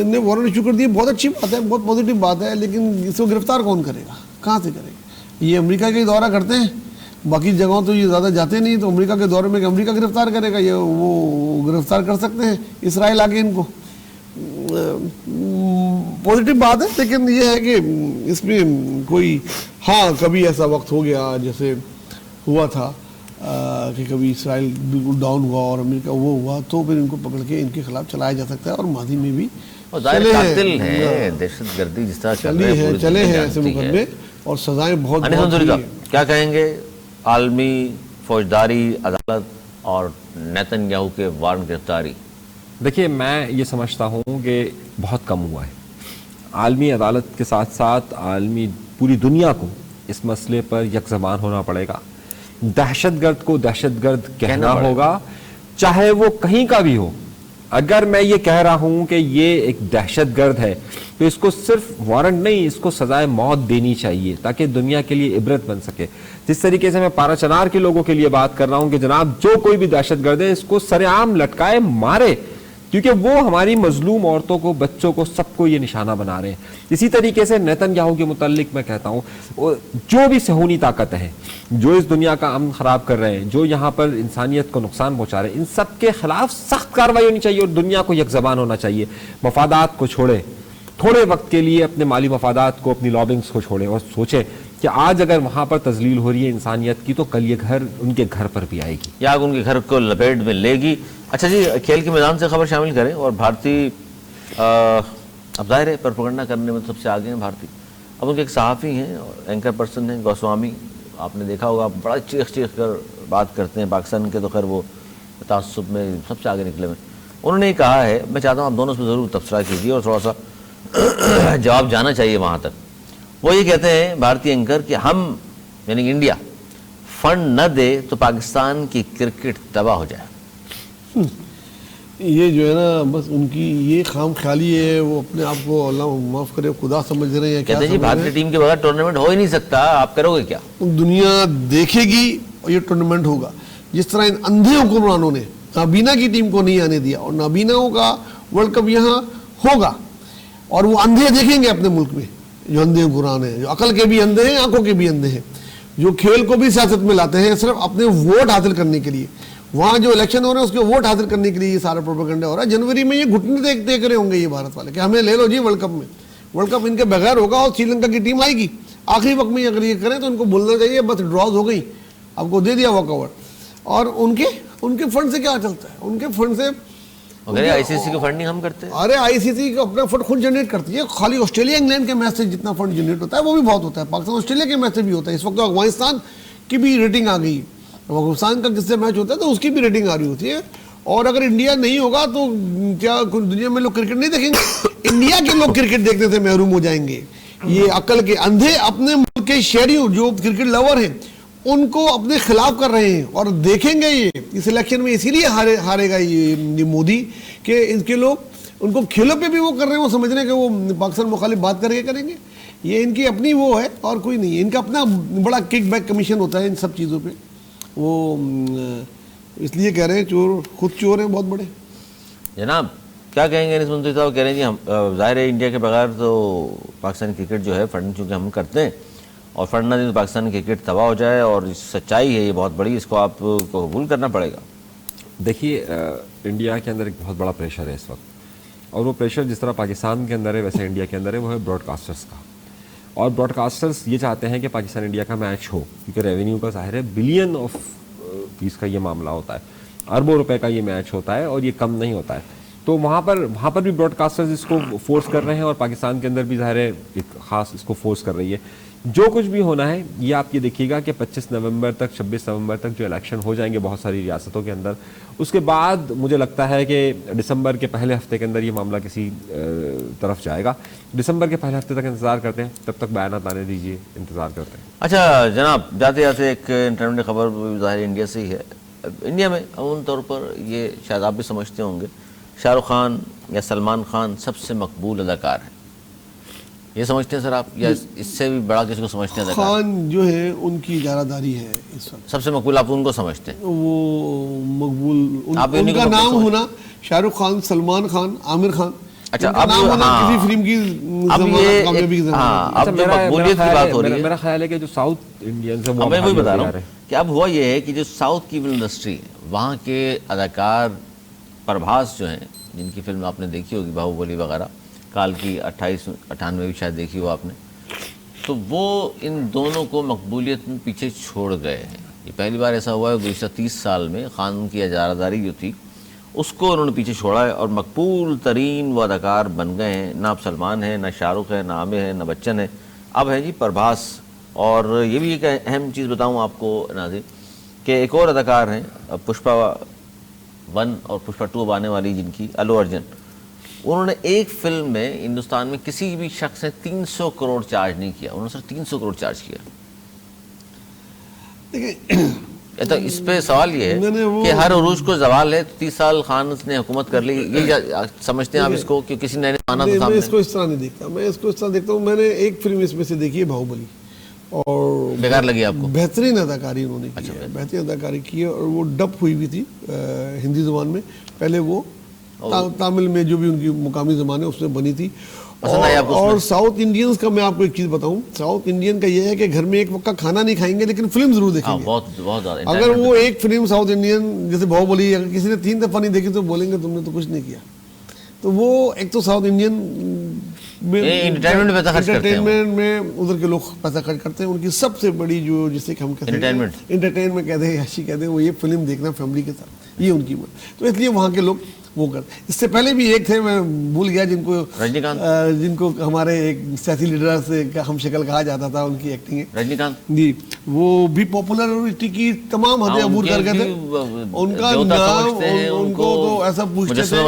نے وارنٹ ایشو کر دیا, بہت اچھی بات ہے, بہت پازیٹیو بات ہے, لیکن اس کو گرفتار کون کرے گا, کہاں سے کرے گا؟ یہ امریکہ کا ہی دورہ کرتے ہیں, باقی جگہوں تو یہ زیادہ جاتے نہیں, تو امریکہ کے دورے میں کہ امریکہ گرفتار کرے گا, یہ وہ گرفتار کر سکتے ہیں اسرائیل آ کے ان کو. پازیٹیو بات ہے, لیکن یہ ہے کہ اس میں کوئی ہاں کبھی ایسا وقت ہو گیا جیسے ہوا تھا کہ کبھی اسرائیل بالکل ڈاؤن ہوا اور امریکہ وہ ہوا تو پھر ان کو پکڑ کے ان کے خلاف چلایا جا سکتا ہے. اور ماضی میں بھی دہشت گردی جس طرح چلے ہیں ایسے مقدمے اور سزائیں بہت. کیا کہیں گے عالمی فوجداری عدالت اور نیتن یاہو کے وارنٹ گرفتاری؟ دیکھیے میں یہ سمجھتا ہوں کہ بہت کم ہوا ہے. عالمی عدالت کے ساتھ ساتھ عالمی پوری دنیا کو اس مسئلے پر یک زبان ہونا پڑے گا. دہشت گرد کو دہشت گرد کہنا ہوگا چاہے وہ کہیں کا بھی ہو. اگر میں یہ کہہ رہا ہوں کہ یہ ایک دہشت گرد ہے تو اس کو صرف وارنٹ نہیں, اس کو سزائے موت دینی چاہیے تاکہ دنیا کے لیے عبرت بن سکے. جس طریقے سے میں پارا چنار کے لوگوں کے لیے بات کر رہا ہوں کہ جناب جو کوئی بھی دہشت گرد ہے اس کو سر عام لٹکائے مارے, کیونکہ وہ ہماری مظلوم عورتوں کو, بچوں کو, سب کو یہ نشانہ بنا رہے ہیں. اسی طریقے سے نیتن یاہو کے متعلق میں کہتا ہوں جو بھی صہیونی طاقت ہے جو اس دنیا کا امن خراب کر رہے ہیں, جو یہاں پر انسانیت کو نقصان پہنچا رہے ہیں, ان سب کے خلاف سخت کارروائی ہونی چاہیے اور دنیا کو یک زبان ہونا چاہیے. مفادات کو چھوڑے, تھوڑے وقت کے لیے اپنے مالی مفادات کو, اپنی لابنگز کو چھوڑیں اور سوچیں کہ آج اگر وہاں پر تذلیل ہو رہی ہے انسانیت کی تو کل یہ گھر ان کے گھر پر بھی آئے گی, یا ان کے گھر کو لپیٹ میں لے گی. اچھا جی, کھیل کے میدان سے خبر شامل کریں. اور بھارتی اب ظاہر ہے پروپیگنڈا کرنے میں سب سے آگے ہیں بھارتی. اب ان کے ایک صحافی ہیں اور اینکر پرسن ہیں گوسوامی, آپ نے دیکھا ہوگا بڑا چیخ کر بات کرتے ہیں. پاکستان کے تو خیر وہ تعصب میں سب سے آگے نکلے ہوئے. انہوں نے یہ کہا ہے, میں چاہتا ہوں آپ دونوں اس پہ ضرور تبصرہ کیجیے اور تھوڑا سا جواب جانا چاہیے وہاں تک. وہ یہ کہتے ہیں بھارتی اینکر کہ ہم یعنی انڈیا فنڈ نہ دے تو پاکستان کی کرکٹ تباہ ہو جائے. یہ جو ہے نا بس ان کی یہ خام خیالی ہے, وہ اپنے آپ کو اللہ معاف کرے خدا سمجھ رہے ہیں. کہتے ہیں جی بھارتی ٹیم کے بغیر ٹورنامنٹ ہو ہی نہیں سکتا, آپ کرو گے کیا؟ دنیا دیکھے گی اور یہ ٹورنامنٹ ہوگا. جس طرح ان اندھے حکمرانوں نے نابینا کی ٹیم کو نہیں آنے دیا اور نابیناؤں کا ورلڈ کپ یہاں ہوگا, اور وہ اندھے دیکھیں گے اپنے ملک میں, جو اندھے حکمران ہیں, جو عقل کے بھی اندھے ہیں, آنکھوں کے بھی اندھے ہیں, جو کھیل کو بھی سیاست میں لاتے ہیں صرف اپنے ووٹ حاصل کرنے کے لیے. وہاں جو الیکشن ہو رہے ہیں اس کے ووٹ حاصل کرنے کے لیے یہ سارا پروپیگنڈا ہو رہا ہے. جنوری میں یہ گھٹنے دیکھ رہے ہوں گے یہ بھارت والے کہ ہمیں لے لو جی ورلڈ کپ میں. ورلڈ کپ ان کے بغیر ہوگا اور سری لنکا کی ٹیم آئے گی آخری وقت میں. اگر یہ کریں تو ان کو بولنا چاہیے بس ڈراز ہو گئی, آپ کو دے دیا واک اوور. اور ان کے فنڈ سے کیا چلتا ہے, ان کے فنڈ سے آئی سی سی کا فنڈ نہیں ہم کرتے. ارے آئی سی سی کا اپنا فنڈ خود جنریٹ کرتی ہے. خالی آسٹریلیا انگلینڈ کے میچ سے جتنا فنڈ جنریٹ ہوتا ہے وہ بھی بہت ہوتا ہے. پاکستان آسٹریلیا کے میچ سے بھی ہوتا ہے. اس وقت افغانستان کی بھی ریٹنگ آ گئی, افغانستان کا کس سے میچ ہوتا ہے تو اس کی بھی ریٹنگ آ رہی ہوتی ہے. اور اگر انڈیا نہیں ہوگا تو کیا دنیا میں لوگ کرکٹ نہیں دیکھیں گے؟ انڈیا کے لوگ کرکٹ دیکھنے سے محروم ہو جائیں گے. یہ عقل کے اندھے اپنے ملک کے شہریوں جو کرکٹ لور ہیں ان کو اپنے خلاف کر رہے ہیں، اور دیکھیں گے یہ اس الیکشن میں اسی لیے ہارے گا یہ مودی کہ ان کے لوگ ان کو کھیلوں پہ بھی وہ کر رہے ہیں، وہ سمجھ رہے ہیں کہ وہ پاکستان مخالف بات کر کے کریں گے. یہ ان کی اپنی وہ ہے اور کوئی نہیں ہے. ان کا اپنا بڑا کک بیک کمیشن ہوتا ہے ان سب چیزوں پہ. وہ اس لیے کہہ رہے ہیں چور خود چور ہیں بہت بڑے. جناب کیا کہیں گے منتری صاحب؟ کہہ رہے ہیں جی ہم ظاہر ہے انڈیا کے بغیر تو پاکستانی کرکٹ جو ہے فنڈ چونکہ ہم کرتے ہیں اور فنڈ نہ دیں تو پاکستانی کرکٹ تباہ ہو جائے، اور سچائی ہے یہ بہت بڑی، اس کو آپ کو قبول کرنا پڑے گا. دیکھیے انڈیا کے اندر ایک بہت بڑا پریشر ہے اس وقت، اور وہ پریشر جس طرح پاکستان کے اندر ہے ویسے انڈیا کے اندر ہے، وہ ہے براڈ کاسٹرز کا. اور براڈ کاسٹرز یہ چاہتے ہیں کہ پاکستان انڈیا کا میچ ہو، کیونکہ ریونیو کا ظاہر ہے بلین آف پیس کا یہ معاملہ ہوتا ہے، اربوں روپے کا یہ میچ ہوتا ہے اور یہ کم نہیں ہوتا ہے. تو وہاں پر بھی براڈ کاسٹرز اس کو فورس کر رہے ہیں، اور پاکستان کے اندر بھی ظاہر ہے ایک خاص اس کو فورس کر رہی ہے. جو کچھ بھی ہونا ہے یہ آپ یہ دیکھیے گا کہ 25 نومبر تک 26 نومبر تک جو الیکشن ہو جائیں گے بہت ساری ریاستوں کے اندر، اس کے بعد مجھے لگتا ہے کہ دسمبر کے پہلے ہفتے کے اندر یہ معاملہ کسی طرف جائے گا. دسمبر کے پہلے ہفتے تک انتظار کرتے ہیں، تب تک بیانات آنے دیجیے، انتظار کرتے ہیں. اچھا جناب، جاتے جاتے ایک انٹرنیٹ خبر ظاہر انڈیا سے ہی ہے. انڈیا میں عموماً طور پر یہ شاید آپ بھی سمجھتے ہوں گے شاہ رخ خان یا سلمان خان سب سے مقبول اداکار ہیں. یہ سمجھتے ہیں سر آپ، یا اس سے بھی بڑا کسی کو سمجھتے ہیں؟ اداکار خان جو ہے ان کی اجارہ داری ہے اس وقت سب سے مقبول، آپ ان کو سمجھتے ہیں؟ وہ مقبول آپ ان انہیں کو کا مقبول نام سمجھتے ہونا شاہ رخ خان، سلمان خان، عامر خان. اچھا، ان کا اب نام ہونا ہاں، کسی فلم کی اب یہ کامیابی کی ہاں ضمانت ہے. اب جو مقبولیت کی بات ہو رہی ہے، میرا خیال ہے کہ جو ساؤتھ انڈینز ہیں اب میں وہی بتا رہا ہوں کہ اب ہوا یہ ہے کہ جو ساؤتھ کی فلم انڈسٹری ہے وہاں کے اداکار پربھاس جو ہیں، جن کی فلم آپ نے دیکھی ہوگی باہوبلی وغیرہ، کال کی 2898 بھی شاید دیکھی ہو آپ نے، تو وہ ان دونوں کو مقبولیت میں پیچھے چھوڑ گئے ہیں. یہ پہلی بار ایسا ہوا ہے گزشتہ 30 سال میں خان کی اجارہ داری جو تھی اس کو انہوں نے پیچھے چھوڑا ہے اور مقبول ترین وہ اداکار بن گئے ہیں. نہ اب سلمان ہے، نہ شاہ رخ ہے، نہ عامر ہے، نہ بچن ہے، اب ہے جی پربھاس. اور یہ بھی ایک اہم چیز بتاؤں آپ کو ناظرین کہ ایک اور اداکار ہیں پشپا 1 اور پشپا 2 اب آنے والی جن کی، الو ارجن. انہوں نے ایک فلم میں ہندوستان میں کسی بھی شخص نے 300 کروڑ چارج نہیں کیا، انہوں نے صرف 300 کروڑ چارج کیا. تو اس پہ سوال یہ ہے کہ ہر عروج کو زوال ہے، 30 سال خان نے حکومت کر لی، یہ سمجھتے ہیں آپ اس کو کہ کسی نے آنا تھا؟ میں اس کو اس طرح نہیں دیکھتا، میں اس کو اس طرح دیکھتا ہوں. میں نے ایک فلم اس میں سے دیکھی ہے باہوبلی، اور بیکار لگی آپ کو؟ بہترین اداکاری انہوں نے کی ہے، بہترین اداکاری کی ہے، اور وہ ڈب ہوئی بھی تھی ہندی زبان میں. پہلے وہ تامل میں جو بھی ان کی مقامی زبان ہے اس میں بنی تھی. اور ساؤتھ انڈینز کا میں آپ کو ایک چیز بتاؤں، ساؤتھ انڈین کا یہ ہے کہ گھر میں ایک وقت کا کھانا نہیں کھائیں گے لیکن فلم ضرور دیکھیں گے. بہت زیادہ. اگر وہ ایک فلم ساؤتھ انڈین جیسے باہوبلی اگر کسی نے 3 دفعہ نہیں دیکھی تو بولیں گے تم نے تو کچھ نہیں کیا. تو وہ ایک تو ساؤتھ انڈین میں انٹرٹینمنٹ میں ادھر کے لوگ پیسہ خرچ کرتے ہیں. ان کی سب سے بڑی جو جسے کہ ہم کہتے ہیں انٹرٹینمنٹ کہتے ہیں، عیاشی کہتے ہیں، وہ یہ فلم دیکھنا فیملی کے ساتھ، یہ ان کی وہ. تو اس لیے وہاں کے لوگ وہ کرتے. اس سے پہلے بھی ایک تھے، میں بھول گیا، جن کو ہمارے ایک سیاسی لیڈر سے ہم شکل کہا جاتا تھا، ان کی ایکٹنگ ہے رجنی کانت جی. وہ بھی پاپولرٹی کی تمام حدیں عبور کر گئے تھے. ان کا نام ان کو تو ایسا پوچھتے تھے.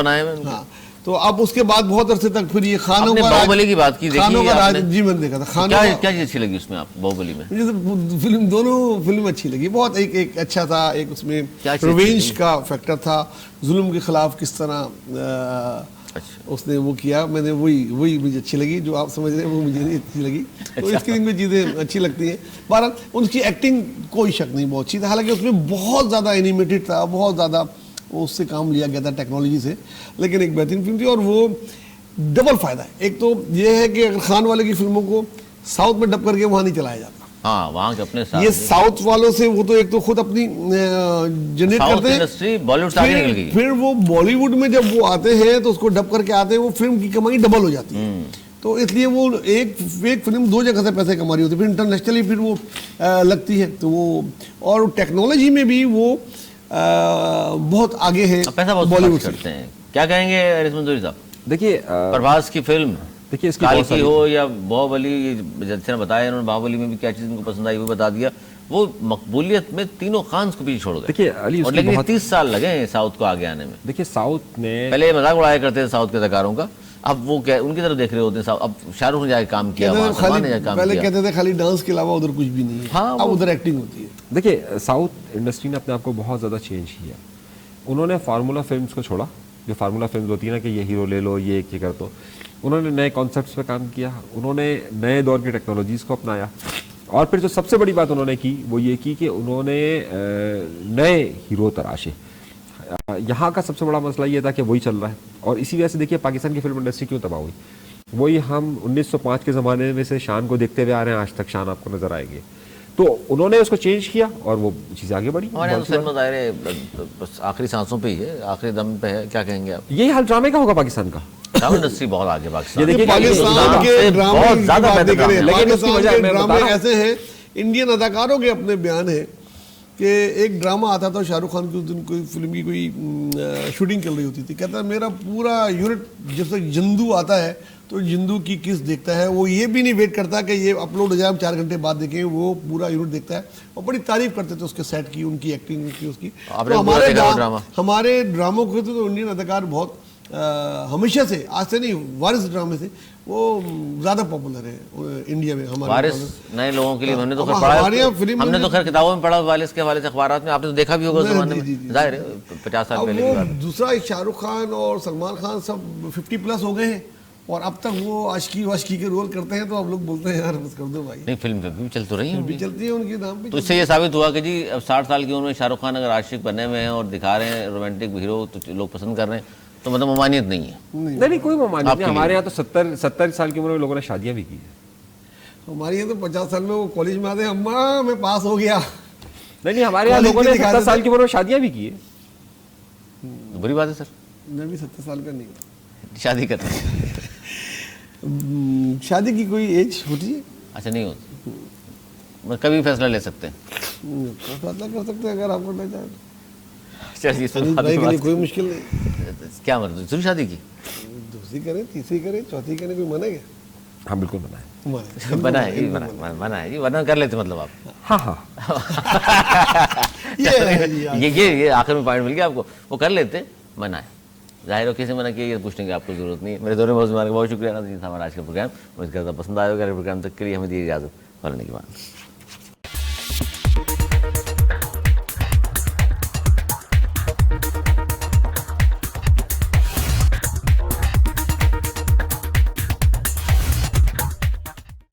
ہاں، تو اب اس کے بعد بہت عرصے تک پھر یہ خانوں کا باہوبلی کی بات کی، خانوں کا راج. جی میں نے دیکھا تھا. کیا چیز اچھی لگی اس میں آپ باہوبلی میں؟ مجھے فلم دونوں فلم اچھی لگی بہت. ایک اچھا تھا، ایک اس میں ریونج کا فیکٹر تھا، ظلم کے خلاف کس طرح اس نے وہ کیا. میں نے وہی مجھے اچھی لگی. جو آپ سمجھ رہے ہیں وہ مجھے نہیں اچھی لگی. تو اس کی میں چیزیں اچھی لگتی ہیں. بہرحال ان کی ایکٹنگ کوئی شک نہیں بہت اچھی تھی، حالانکہ اس میں بہت زیادہ اینیمیٹڈ تھا، بہت زیادہ اس سے کام لیا گیا تھا ٹیکنالوجی سے، لیکن ایک بہترین فلم تھی. اور وہ ڈبل فائدہ ہے. ایک تو یہ ہے کہ اگر خان والے کی فلموں کو ساؤتھ میں ڈب کر کے وہاں نہیں چلایا جاتا. ہاں، وہاں کے اپنے یہ ساؤتھ والوں سے وہ تو ایک تو خود اپنی جنریٹ کرتے ہیں، پھر وہ بالی ووڈ میں جب وہ آتے ہیں تو اس کو ڈب کر کے آتے ہیں، وہ فلم کی کمائی ڈبل ہو جاتی ہے. تو اس لیے وہ ایک فلم 2 جگہ سے پیسے کما رہی ہوتی ہے، پھر انٹرنیشنلی پھر وہ لگتی ہے. تو وہ اور ٹیکنالوجی میں بھی وہ بہت آگے ہیں، بالی ووڈ کرتے ہیں. کیا کہیں گے منظوری صاحب؟ دیکھیے پربھاس کی فلم دیکھیے اس کی ہو یا باہوبلی، جیسے نے بتایا انہوں نے باہوبلی میں بھی کیا چیز ان کو پسند آئی وہ بتا دیا. وہ مقبولیت میں تینوں خانز کو پیچھے چھوڑ گئے. دیکھیے علی، اور لیکن 30 سال لگے ہیں ساؤتھ کو آگے آنے میں. دیکھیے ساؤتھ نے پہلے مذاق اڑایا کرتے تھے ساؤتھ کے اداکاروں کا، اب وہ کیا ان کی طرف دیکھ رہے ہوتے ہیں صاحب. اب شاہ رخ نے جا کے کام کیا, سلمان نے جا کے کام پہلے کیا. کہتے تھے خالی ڈانس کے علاوہ ادھر کچھ بھی نہیں ہے, ہاں اب ادھر ایکٹنگ ہوتی ہے. دیکھیے ساؤتھ انڈسٹری نے اپنے آپ کو بہت زیادہ چینج کیا. انہوں نے فارمولا فلمز کو چھوڑا, جو فارمولا فلمز ہوتی ہیں نا کہ یہ ہیرو لے لو, یہ کر دو. انہوں نے نئے کانسیپٹس پہ کام کیا, انہوں نے نئے دور کی ٹیکنالوجیز کو اپنایا, اور پھر جو سب سے بڑی بات انہوں نے کی وہ یہ کی کہ انہوں نے نئے ہیرو تراشے. یہاں کا سب سے بڑا مسئلہ یہ تھا کہ وہی چل رہا ہے, اور اسی وجہ سے دیکھیے پاکستان کی فلم انڈسٹری کیوں تباہ ہوئی. وہی ہم 1905 کے زمانے میں سے شان کو دیکھتے ہوئے آ رہے ہیں, آج تک شان آپ کو نظر آئے گی. تو انہوں نے اس کو چینج کیا اور وہ چیزیں آگے بڑھی. ہمارے یہاں سنیما ظاہر بس آخری سانسوں پہ ہی ہے, آخری دم پہ ہے, کیا کہیں گے آپ. یہی حال ڈرامے کا ہوگا پاکستان کا. ڈرامہ انڈسٹری بہت آگے پاکستان. یہ دیکھیے پاکستان کے بہت زیادہ ڈرامے بہتر ڈرامے. لیکن اس کی پاکستان وجہ کے میں بتا ڈرامے رہا ہوں. ایسے ہیں, انڈین اداکاروں کے اپنے بیان ہیں کہ ایک ڈرامہ آتا تھا شاہ رخ خان کی, اس دن کوئی فلم کی کوئی شوٹنگ چل رہی ہوتی تھی, کہتا ہے میرا پورا یونٹ جب تک جندو آتا ہے تو جندو کی کس دیکھتا ہے, وہ یہ بھی نہیں ویٹ کرتا کہ یہ اپلوڈ ہو جائے ہم 4 گھنٹے بعد دیکھیں, وہ پورا یونٹ دیکھتا ہے. اور بڑی تعریف کرتے تھے اس کے سیٹ کی, ان کی ایکٹنگ کی, اس کی. ہمارے ڈراموں کو تو انڈین اداکار بہت ہمیشہ سے, آج سے نہیں, وارث ڈرامے سے وہ زیادہ پاپولر ہے انڈیا میں. ہمارے وارث نئے لوگوں کے لیے ہم نے تو خیر پڑھا, ہم نے تو خیر کتابوں میں پڑھا وارث کے حوالے سے, اخبارات میں آپ نے تو دیکھا بھی ہوگا اس زمانے میں, ظاہر ہے 50 سال پہلے کی بات. دوسرا شاہ رخ خان اور سلمان خان سب 50+ ہو گئے ہیں, اور اب تک وہ عاشقی کے رول کرتے ہیں, تو اب لوگ بولتے ہیں یار بس کر دو بھائی. نہیں فلم بھی چل تو رہی ہیں, بھی چلتی ہے ان کے نام پہ. تو اس سے یہ ثابت ہوا کہ جی اب 60 سال کی عمر میں شاہ رخ خان اگر عاشق بنے ہوئے ہیں اور دکھا رہے ہیں رومانٹک ہیرو تو لوگ پسند کر رہے ہیں, تو مطلب ممانعت نہیں ہے. نہیں کوئی ممانعت نہیں. ہمارے یہاں تو 70 سال کی عمر میں لوگوں نے شادیاں بھی کی ہیں. ہمارے یہاں تو 50 سال میں وہ کالج میں آتے ہیں, اماں میں پاس ہو گیا. نہیں ہمارے یہاں لوگوں نے 70 سال کی عمر میں شادیاں بھی کی ہیں. بری بات ہے سر, میں بھی 70 سال کا نہیں ہوں. شادی کرتے ہیں. شادی کی کوئی ایج ہوتی ہے؟ اچھا نہیں ہوتی, کبھی فیصلہ لے سکتے ہیں, فیصلہ کر سکتے ہیں اگر آپ کو لے جائے. چلیے کوئی مشکل نہیں. کیا مطلب دوسری شادی کی, دوسری کریں, تیسری کریں, چوتھی کریں, کوئی منع ہے کیا؟ ہاں بالکل منع ہے. بنا ہے جی, ورنہ کر لیتے مطلب آپ. ہاں یہ آخر میں پوائنٹ مل گیا آپ کو, وہ کر لیتے, منع ہے. ظاہر ہو کسی منع کیا, یہ پوچھنے کی آپ کو ضرورت نہیں ہے. میرے دور میں بہت شکریہ. تھا ہمارا آج کا پروگرام, مجھے کرتا پسند آئے گا. پروگرام تک کے لیے ہمیں دی اجازت. پڑھنے کے بعد